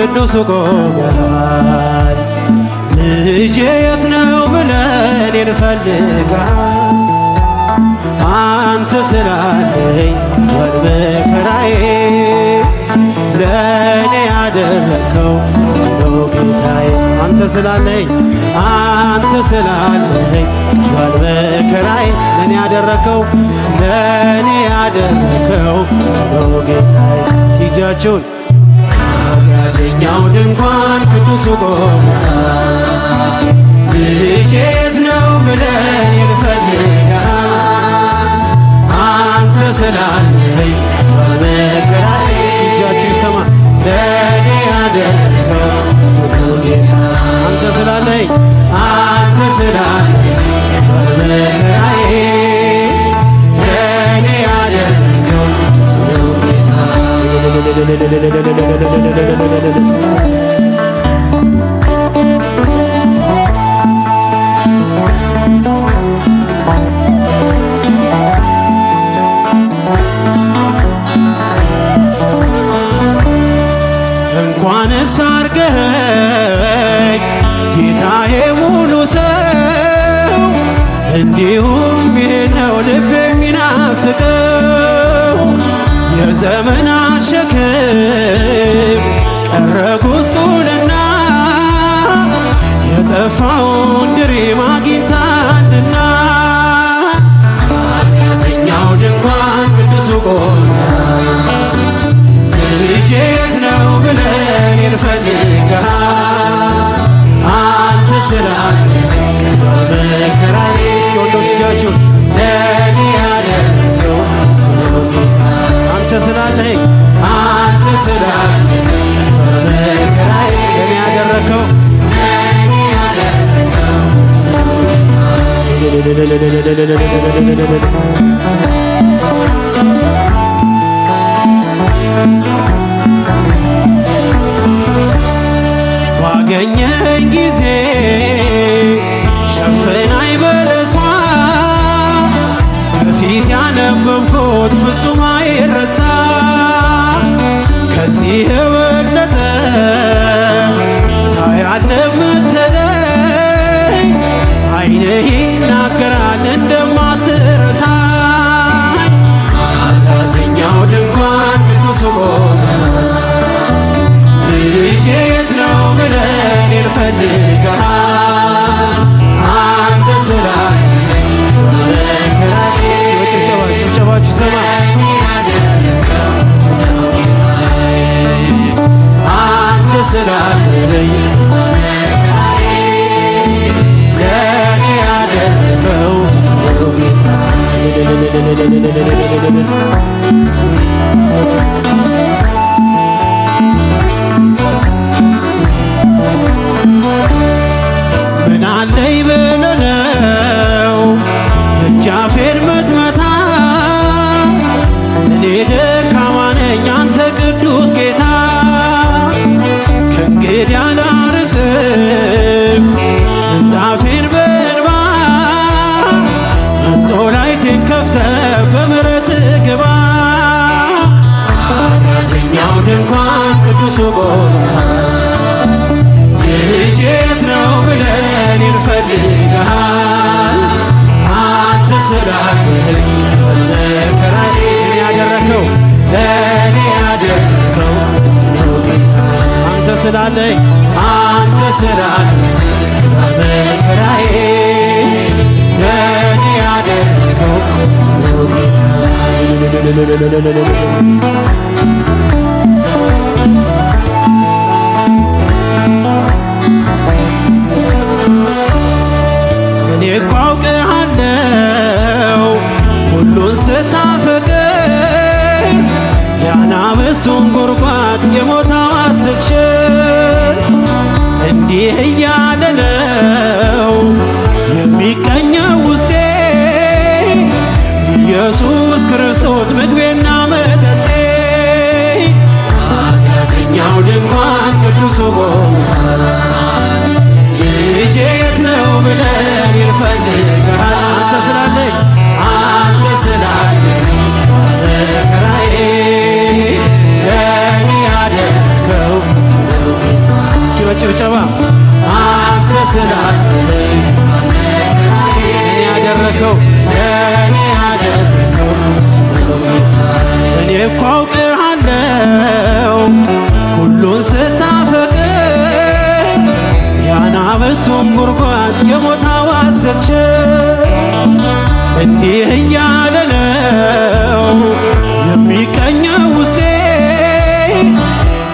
ቅዱሱ ቆመሃል። ልጄ የት ነው ብለን እንፈልጋል አንተ ስላለኝ ወድመከራዬ ለእኔ ያደረከው ነው ጌታዬ። አንተ ስላለኝ ወድመከራዬ ለእኔ ያደረከው ነው ጌታዬ። እስኪ እጃችሁን ኃጢአተኛው ድንኳን ቅዱሱ ቆመሃል። ልጄ የት ነው ብለን እንፈልጋል አንተ ስላለኝ ባልመከራዬ። እጃችሁ ይሰማ ለእኔ ያደረከው ነው ጌታ። አንተ ስላለኝ ባልመከራዬ ለእኔ ያደረከው ነው ጌታ። እንኳንስ አርገኸኝ ጌታዬ ሙሉ ሰው እንዲሁም ይህ ነው ልብ የሚናፍቀው። የዘመናት ሸክም ቀረ ጉስቁልና የጠፋውን ድሪም አግኝታልና ኃጢአተኛው ድንኳን ቅዱሱ ቆመሃል። ልጄ የት ነው ብለን እንፈልጋል አንተ ስላለኝ በመከራዬ። እስኪ ወንዶች እጃችሁን ለእኔ ያደረከው ነው ጌታ። አንተ ስላለኝ በመከራዬ ለእኔ ያደረከው ባገኘኝ ጊዜ ሸፍናኝ በለሷ ከፊት ያነበብኩት ፍጹም አይረሳ። ከዚህ የበለጠ ታያለህ ምትለኝ ዓይንህ ይናገራል እንደማትረሳኝ። ኃጢአተኛው ድንኳን ቅዱሱ ቆመሃል። ልጄ የት ነው ብለን እንፈልጋል አንተ ስላለኝ በመከራዬ። ጭብጨባችሁ ሰማ አንተ ስላለኝ ለእኔ ያደረከው ነው ጌታ። ምን አለኝ ብለህ ነው ደጃፌን ምትመታ? እኔ ደካማ ነኝ አንተ ቅዱስ ጌታ። ከእንግዲህ አላርስም ምንጣፌን በእንባ መንጦላይቴን ከፍተህ በምሕረትህ ግባ። ኃጢአተኛው ድንኳን ቅዱሱ ቆመሃል። ልጄ የት ነው ብለን እንፈልጋል አንተ ስላለኝ በመከራዬ ለእኔ ያደረከው ነው ጌታ። አንተ ስላለኝ በመከራዬ ለእኔ ያደረከው ነው ጌታ። እኔ እኮ አውቅሃለሁ ሁሉን ስታፈቅር የአናብስቱን ጉድጓድ የሞት አዋጅ ስትሽር እንዲህ እያለ ነው የሚቀኘው ውስጤ ኢየሱስ ክርስቶስ ምግቤና መጠጤ። ኃጢአተኛው ድንኳን ቅዱሱ ቆመሃል። ልጄ የት ነው ብለን እንፈልጋል አንተ ስላለኝ በመከራዬ ለእኔ ያደረከው ነው ለኔ ያደረከው እኔ እኮ አውቅሃለው ሁሉን ስታፈቅር የአናብስቱን ጉድጓድ የሞት አዋጅ ስትሽር እንዲህ እያለ ነው የሚቀኘው ውስጤ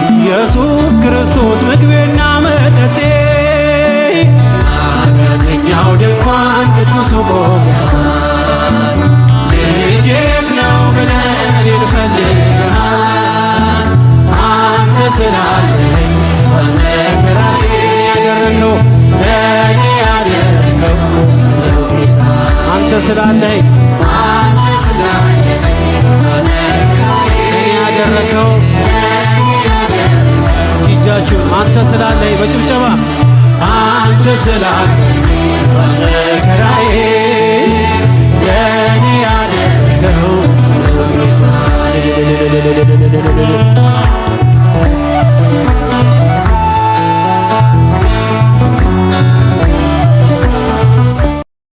ኢየሱስ ክርስቶስ ምግቤና መጠጤ ኃጢአተኛው ድንኳን ቅዱሱ ቆሞአል ልጄ የት ነው ብለን እንፈልግሃል አንተ ስላለኝ በመከራዬ ያደረከው ለኔ ያደረከው ጌታ አንተ ስላለኝ ያደረከው እስኪ እጃችሁን አንተ ስላለኝ በጭብጨባ አንተ ስላለኝ በመከራዬ